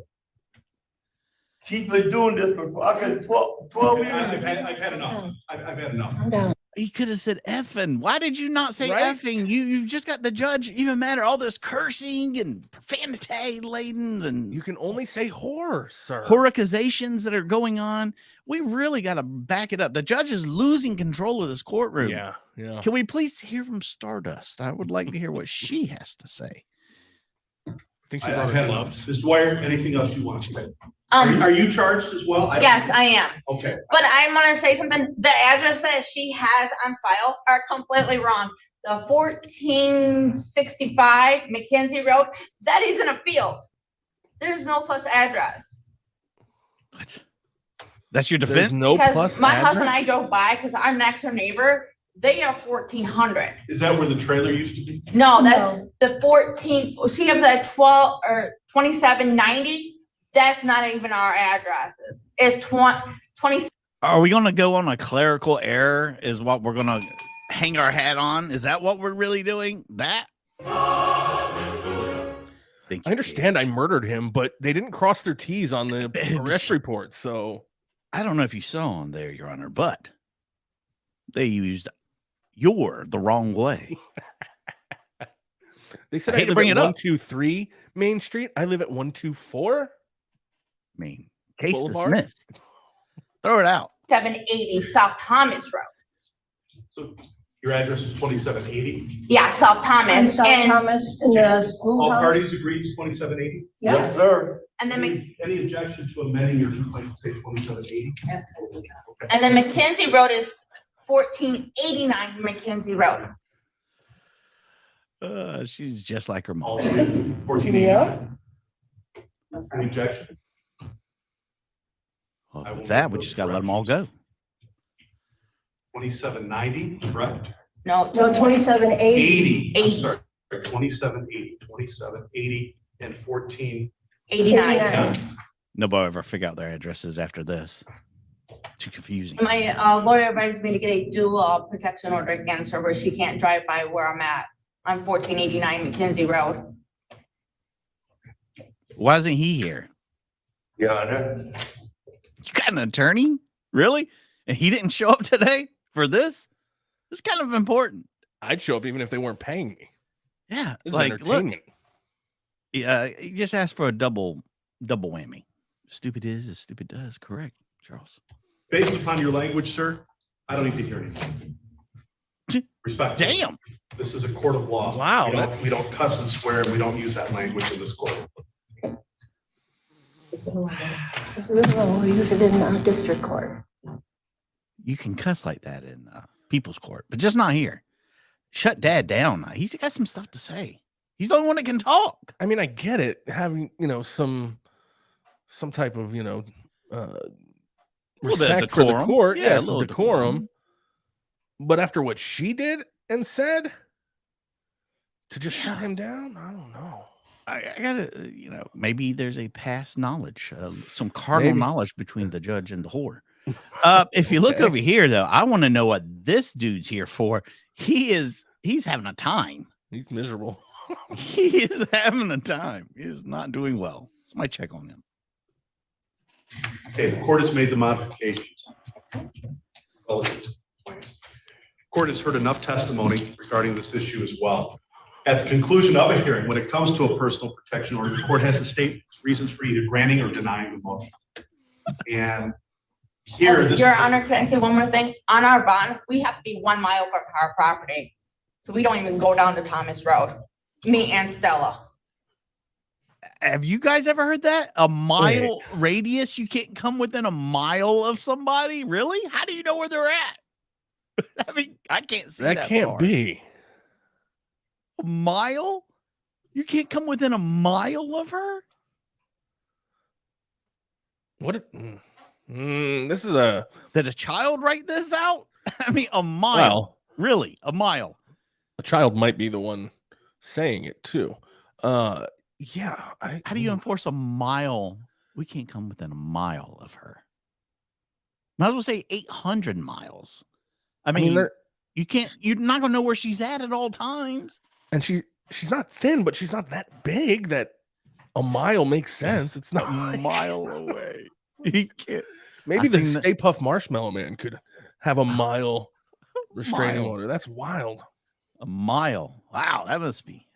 She's been doing this for fucking 12 years. I've had enough. I've had enough. I'm down. He could have said effing. Why did you not say Right? effing? You've just got the judge even matter all this cursing and profanity laden and You can only say whore, sir. horrifications that are going on. We really got to back it up. The judge is losing control of this courtroom. Yeah, yeah. Can we please hear from Stardust? I would like to hear what she has to say. I think she I've brought had her enough. gloves. Ms. Dwyer, anything else you want to say? Are you charged as well? Yes, I am. Okay. But I want to say something. The address that she has on file are completely wrong. The 1465 McKenzie Road, that is in a field. There's no such address. What? That's your There's defense? no Because plus my husband and I address? drove by because I'm next door neighbor. They are 1400. Is that where the trailer used to be? No, that's the 14. She has a 12 or 2790. That's not even our addresses. It's 20. Are we going to go on a clerical error is what we're going to hang our hat on? Is that what we're really doing? That? think I understand I murdered him, but they didn't cross their T's on the arrest report. So I don't know if you saw on there, Your Honor, but they used "you're" the wrong way. they said I I, hate to live bring at it up. 123 Main Street. I live at 124. I mean, case Boulevard? dismissed. Throw it out. 780 South Thomas Road. So your address is 2780. Yeah, South And Thomas. South And, Thomas in the All schoolhouse. parties agree to 2780? Yes. sir. and then Any objection to amending your complaint to say 2780? Absolutely. And then McKenzie Road is 1489 McKenzie Road. She's just like her All mom. three, 1480. Yeah. Any objection? Well, with that, we just got to let them all go. 2790, correct? No, No, 2780. 80, I'm sorry, 2780, 2780, and 14. 89. Nobody ever figure out their addresses after this. Too confusing. My lawyer advised me to get a dual protection order against her where she can't drive by where I'm at on 1489 McKenzie Road. Why isn't he here? Your Honor. You got an attorney? Really? And he didn't show up today for this? It's kind of important. I'd show up even if they weren't paying me. Yeah. This is Like, entertainment. look, he just asked for a double whammy. Stupid is as stupid does. Correct, Charles. Based upon your language, sir, I don't need to hear anything. Respect. Damn. This is a court of law. Wow, We don't cuss and swear, and we don't use that language in this court. We use it in district court. You can cuss like that in people's court, but just not here. Shut Dad down. He's got some stuff to say. He's the only one that can talk. I mean, I get it. Having, some type of, little bit of respect for the decorum. court. Yeah, Yeah, a some little decorum. But after what she did and said, to just shut him down, I don't know. I gotta, maybe there's a past knowledge, some cardinal Maybe. knowledge between the judge and the whore. If you look Okay. over here, though, I want to know what this dude's here for. He's having a time. He's miserable. He is having a time. He is not doing well. Somebody check on him. Okay, the court has made the modifications. Court has heard enough testimony regarding this issue as well. At the conclusion of a hearing, when it comes to a personal protection order, the court has to state reasons for either granting or denying the motion. And here, this. Your Honor, can I say one more thing? On our bond, we have to be 1 mile from our property. So we don't even go down to Thomas Road. Me and Stella. Have you guys ever heard that? A mile radius? You can't come within a mile of somebody? Really? How do you know where they're at? I mean, I can't see that. That can't far. be. A mile? You can't come within a mile of her? What? This is a. Did a child write this out? I mean, a mile. Well, Really? A mile. a child might be the one saying it too. Yeah. How do you enforce a mile? We can't come within a mile of her. Might as well say 800 miles. I mean, you can't, you're not going to know where she's at all times. And she's not thin, but she's not that big that a mile makes sense. It's not A mile away. He can't. Maybe I the seen that- Stay Puft Marshmallow Man could have a mile restraining Mile. order. That's wild. A mile. Wow, that must be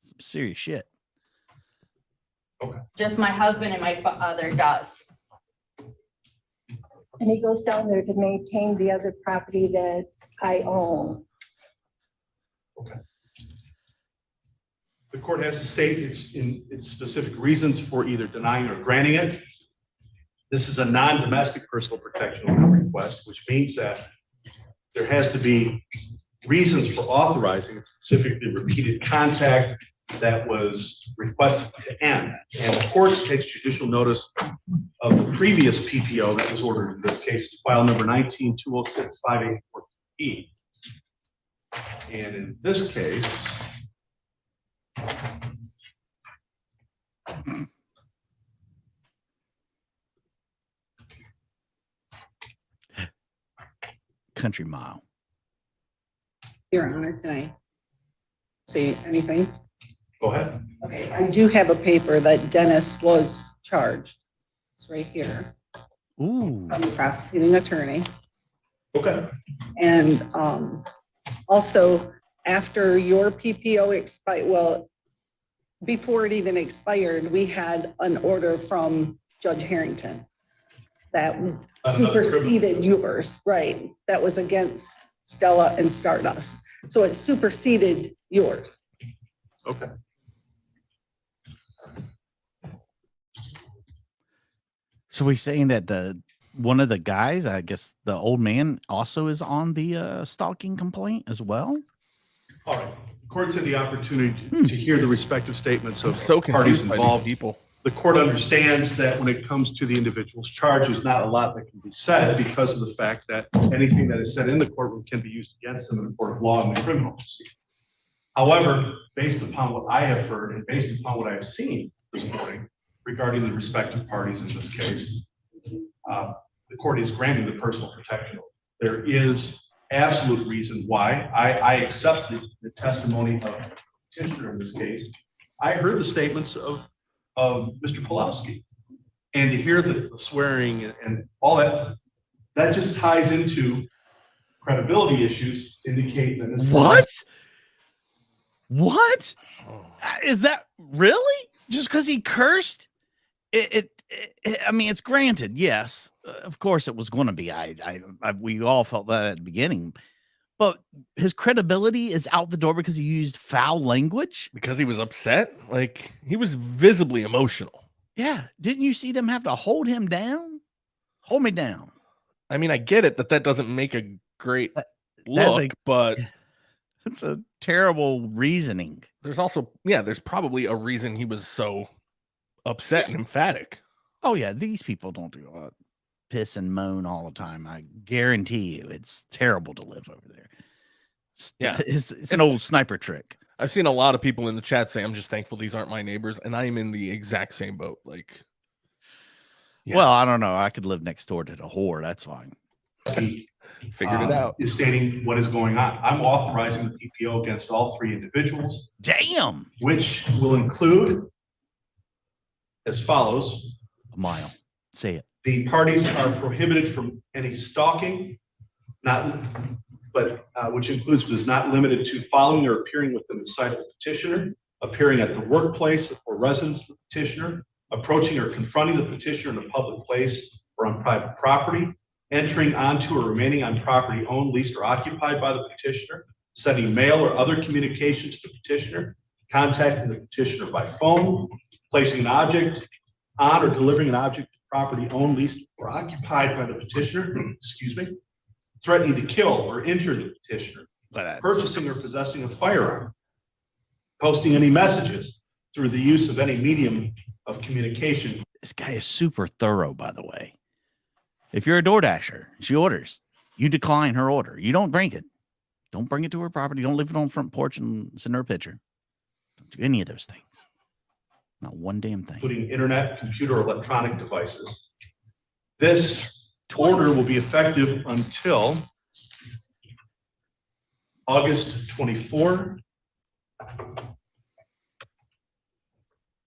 some serious shit. Just my husband and my other does. And he goes down there to maintain the other property that I own. The court has to state its specific reasons for either denying or granting it. This is a non-domestic personal protection order request, which means that there has to be reasons for authorizing it, specifically repeated contact that was requested to end. And the court takes judicial notice of the previous PPO that was ordered in this case, file number 19-206-584E. And in this case, Country mile. Your Honor, can I say anything? Go ahead. Okay, I do have a paper that Dennis was charged. It's right here. Ooh. From the prosecuting attorney. Okay. And also, after your PPO expired, well, before it even expired, we had an order from Judge Harrington that superseded yours, right? That was against Stella and Stardust. So it superseded yours. Okay. So we're saying that one of the guys, I guess the old man, also is on the stalking complaint as well. All right. Court's had the opportunity to hear the respective statements of So parties confused by these involved. people. The court understands that when it comes to the individual's charge, there's not a lot that can be said because of the fact that anything that is said in the courtroom can be used against them in the court of law and the criminal proceeding. However, based upon what I have heard and based upon what I have seen this morning regarding the respective parties in this case, the court is granting the personal protection order. There is absolute reason why I accepted the testimony of the petitioner in this case. I heard the statements of Mr. Pulowski, and to hear the swearing and all that, that just ties into credibility issues, indicate that What is that really? Just because he cursed? I mean, it's granted, yes, of course it was going to be. We all felt that at the beginning, but his credibility is out the door because he used foul language. Because he was upset, like he was visibly emotional. Yeah, didn't you see them have to hold him down? Hold me down. I mean, I get it that doesn't make a great look, but it's a terrible reasoning. There's also, there's probably a reason he was so upset and emphatic. Oh yeah, these people don't do piss and moan all the time. I guarantee you, it's terrible to live over there. It's an old sniper trick. I've seen a lot of people in the chat say, "I'm just thankful these aren't my neighbors," and I am in the exact same boat. Like, well, I don't know. I could live next door to the whore. That's fine. Figured it out. Is stating what is going on. I'm authorizing the PPO against all three individuals. Damn. Which will include as follows. A mile. Say it. The parties are prohibited from any stalking, which includes but is not limited to following or appearing within the sight of the petitioner, appearing at the workplace or residence of the petitioner, approaching or confronting the petitioner in a public place or on private property, entering onto or remaining on property owned, leased, or occupied by the petitioner, sending mail or other communications to the petitioner, contacting the petitioner by phone, placing an object on or delivering an object to property owned, leased, or occupied by the petitioner, threatening to kill or injure the petitioner, purchasing or possessing a firearm, posting any messages through the use of any medium of communication. This guy is super thorough, by the way. If you're a DoorDasher, she orders, you decline her order. You don't bring it. Don't bring it to her property. Don't leave it on the front porch and send her a picture. Don't do any of those things. Not one damn thing. Including internet, computer, or electronic devices. This order will be effective until August 24,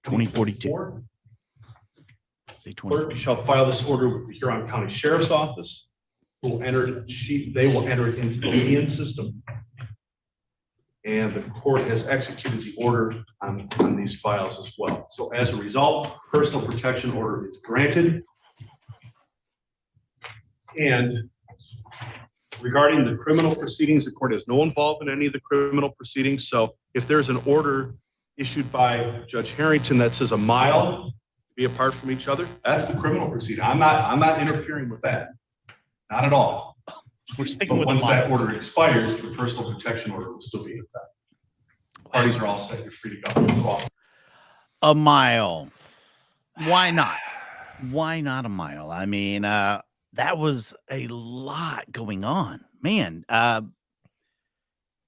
2042. Say Clerk shall file this order with the Huron County Sheriff's Office. They will enter it into the lien system. And the court has executed the order on these files as well. So as a result, personal protection order is granted. And regarding the criminal proceedings, the court has no involvement in any of the criminal proceedings. So if there's an order issued by Judge Harrington that says a mile be apart from each other, that's the criminal proceeding. I'm not interfering with that. Not at all. We're sticking with once that order expires, the personal protection order will still be in effect. Parties are all set. You're free to go. A mile. Why not? Why not a mile? I mean, that was a lot going on, man.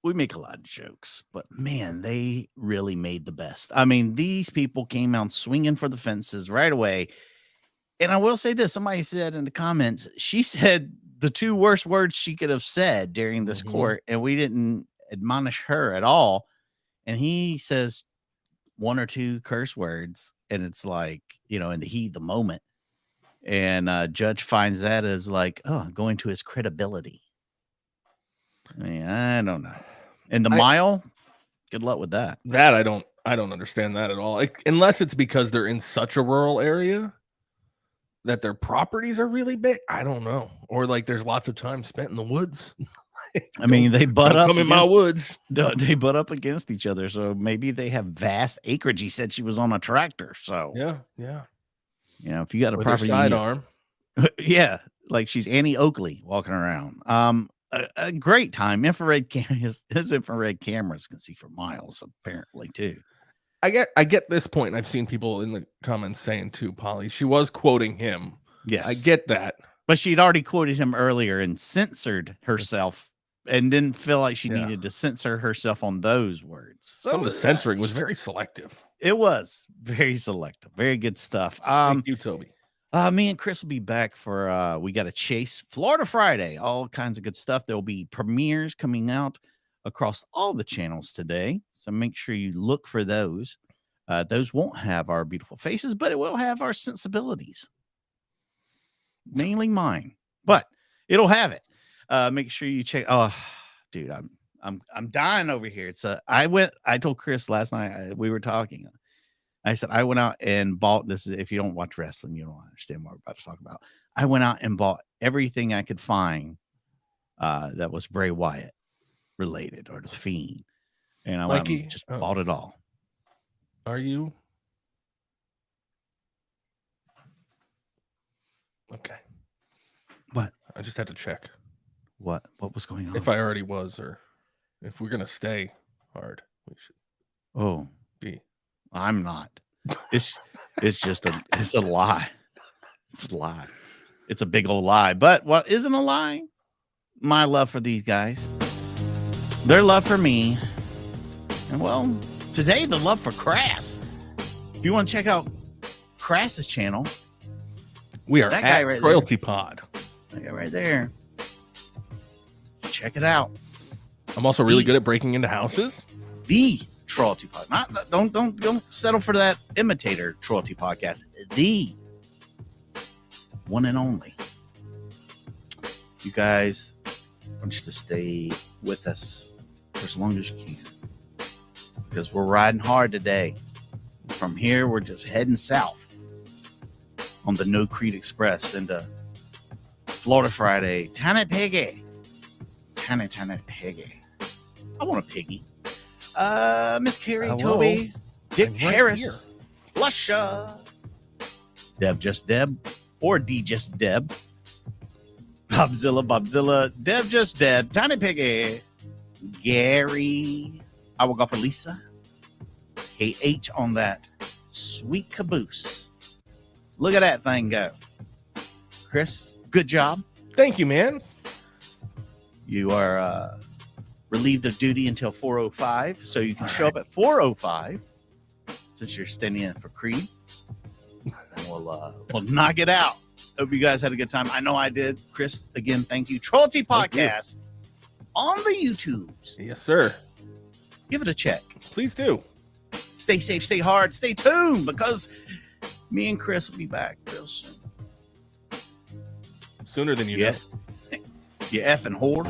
We make a lot of jokes, but man, they really made the best. I mean, these people came out swinging for the fences right away. And I will say this, somebody said in the comments, she said the two worst words she could have said during this court, and we didn't admonish her at all. And he says, one or two curse words, and it's like, in the heat of the moment. And judge finds that as like, going to his credibility. I mean, I don't know. And the mile, good luck with that. That I don't understand that at all. Unless it's because they're in such a rural area that their properties are really big. I don't know. Or like there's lots of time spent in the woods. I mean, they butt up in my woods. They butt up against each other. So maybe they have vast acreage. He said she was on a tractor. So yeah. If you got a With property her sidearm. yeah, like she's Annie Oakley walking around. A great time. Infrared cameras, his infrared cameras can see for miles, apparently, too. I get this point, and I've seen people in the comments saying too, Polly, she was quoting him. Yes. I get that. But she'd already quoted him earlier and censored herself and didn't feel like she needed to censor herself on those words. So some of the censoring was very selective. It was very selective. Very good stuff. Thank you, Toby. Me and Chris will be back for we got to chase Florida Friday. All kinds of good stuff. There'll be premieres coming out across all the channels today. So make sure you look for those. Those won't have our beautiful faces, but it will have our sensibilities. Mainly mine, but it'll have it. Make sure you check. Oh, dude, I'm dying over here. I told Chris last night, we were talking. I said, I went out and bought this. If you don't watch wrestling, you don't understand what we're about to talk about. I went out and bought everything I could find that was Bray Wyatt related or the Fiend. And I went and just bought it all. Are you? Okay. What? I just had to check. What was going on? If I already was, or if we're going to stay hard, we should be. I'm not. It's just it's a lie. It's a lie. It's a big old lie. But what isn't a lie? My love for these guys. Their love for me. And well, today the love for Crass. If you want to check out Crass's channel, we are that at guy right Royalty Pod. That guy right there. Check it out. I'm also really good at breaking into houses. The Trollty Podcast. Don't settle for that imitator Trollty Podcast. The one and only. You guys, I want you to stay with us for as long as you can, because we're riding hard today. From here, we're just heading south on the No Creed Express into Florida Friday. Tiny piggy. Tiny piggy. I want a piggy. Miss Carrie, Hello. Toby, Dick I'm right Harris, Lusha, Deb Just Deb, or D Just Deb, Bobzilla, Deb Just Deb, Tiny Piggy, Gary, I will go for Lisa, KH on that sweet caboose. Look at that thing go. Chris, good job. Thank you, man. You are relieved of duty until 4:05, so you can show up at 4:05 since you're standing in for Creed. And we'll knock it out. Hope you guys had a good time. I know I did. Chris, again, thank you. Trollty Podcast on the YouTubes. Yes, sir. Give it a check. Please do. Stay safe, stay hard, stay tuned, because me and Chris will be back real soon. Sooner than you know. You effing whore.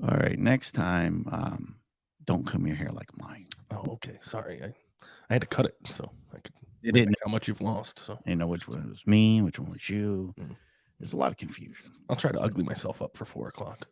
All right, next time, don't comb your hair like mine. Oh, okay. Sorry. I had to cut it so I could It didn't how much you've lost. So I know which one was me, which one was you. There's a lot of confusion. I'll try to ugly myself up for 4 o'clock.